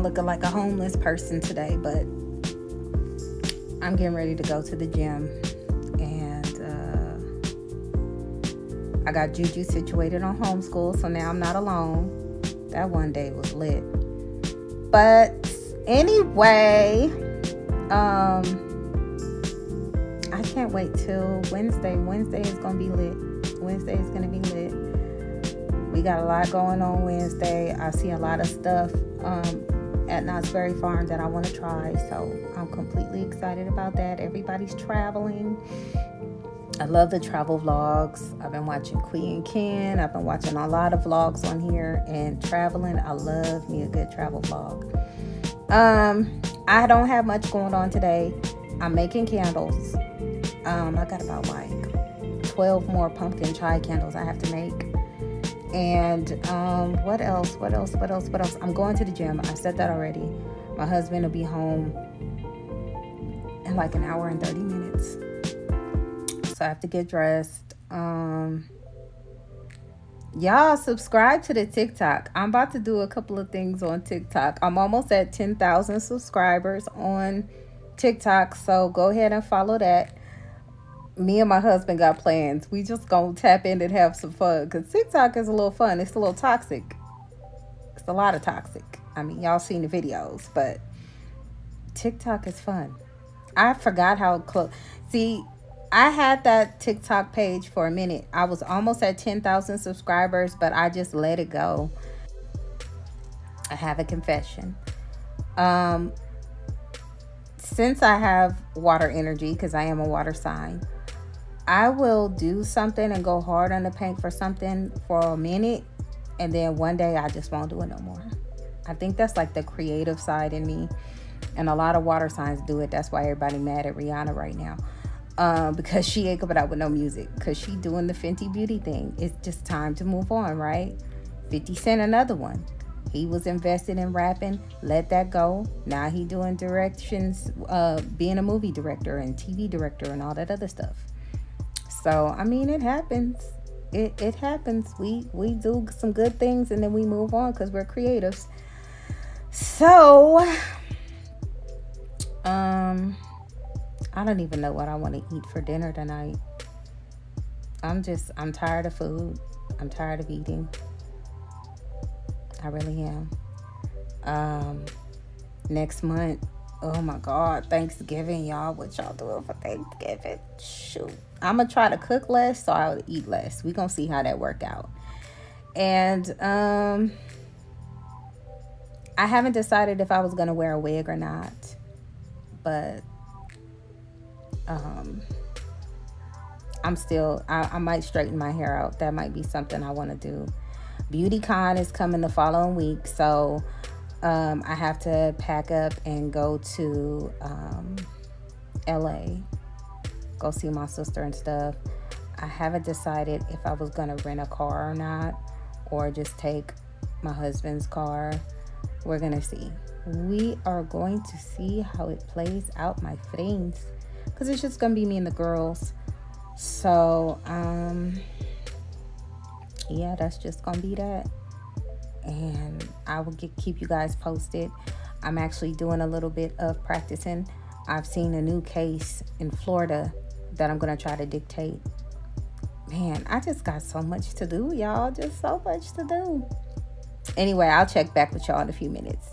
Looking like a homeless person today, but I'm getting ready to go to the gym, and I got Juju situated on homeschool, so now I'm not alone. That one day was lit. But anyway, I can't wait till Wednesday. Wednesday is gonna be lit. Wednesday is gonna be lit. We got a lot going on Wednesday. I see a lot of stuff at Knott's Berry Farm that I want to try, so I'm completely excited about that. Everybody's traveling. I love the travel vlogs. I've been watching Queen and Ken. I've been watching a lot of vlogs on here, and traveling, I love me a good travel vlog. I don't have much going on today. I'm making candles. I got about like 12 more pumpkin chai candles I have to make. And what else? I'm going to the gym. I said that already. My husband will be home in like an hour and 30 minutes. So I have to get dressed. Y'all subscribe to the TikTok. I'm about to do a couple of things on TikTok. I'm almost at 10,000 subscribers on TikTok. So go ahead and follow that. Me and my husband got plans. We just gonna tap in and have some fun, because TikTok is a little fun. It's a little toxic. It's a lot of toxic. I mean, y'all seen the videos, but TikTok is fun. I forgot how close. See, I had that TikTok page for a minute. I was almost at 10,000 subscribers, but I just let it go. I have a confession. Since I have water energy, because I am a water sign, I will do something and go hard on the paint for something for a minute, and then one day I just won't do it no more. I think that's like the creative side in me, and a lot of water signs do it. That's why everybody mad at Rihanna right now, because she ain't coming out with no music, because she doing the Fenty Beauty thing. It's just time to move on, right? 50 Cent, another one. He was invested in rapping, let that go. Now he doing directions, being a movie director and TV director and all that other stuff. So, I mean, it happens. It happens. We do some good things and then we move on because we're creatives. So, I don't even know what I want to eat for dinner tonight. I'm tired of food. I'm tired of eating. I really am. Next month, oh my God, Thanksgiving, y'all. What y'all doing for Thanksgiving? Shoot. I'm going to try to cook less so I'll eat less. We're going to see how that work out. And I haven't decided if I was going to wear a wig or not. But I might straighten my hair out. That might be something I want to do. BeautyCon is coming the following week, so I have to pack up and go to LA, go see my sister and stuff. I haven't decided if I was gonna rent a car or not, or just take my husband's car. We're gonna see. We are going to see how it plays out, my friends, because it's just gonna be me and the girls. So yeah, that's just gonna be that, and I will keep you guys posted. I'm actually doing a little bit of practicing. I've seen a new case in Florida that I'm gonna try to dictate. Man, I just got so much to do, y'all. Just so much to do. Anyway, I'll check back with y'all in a few minutes.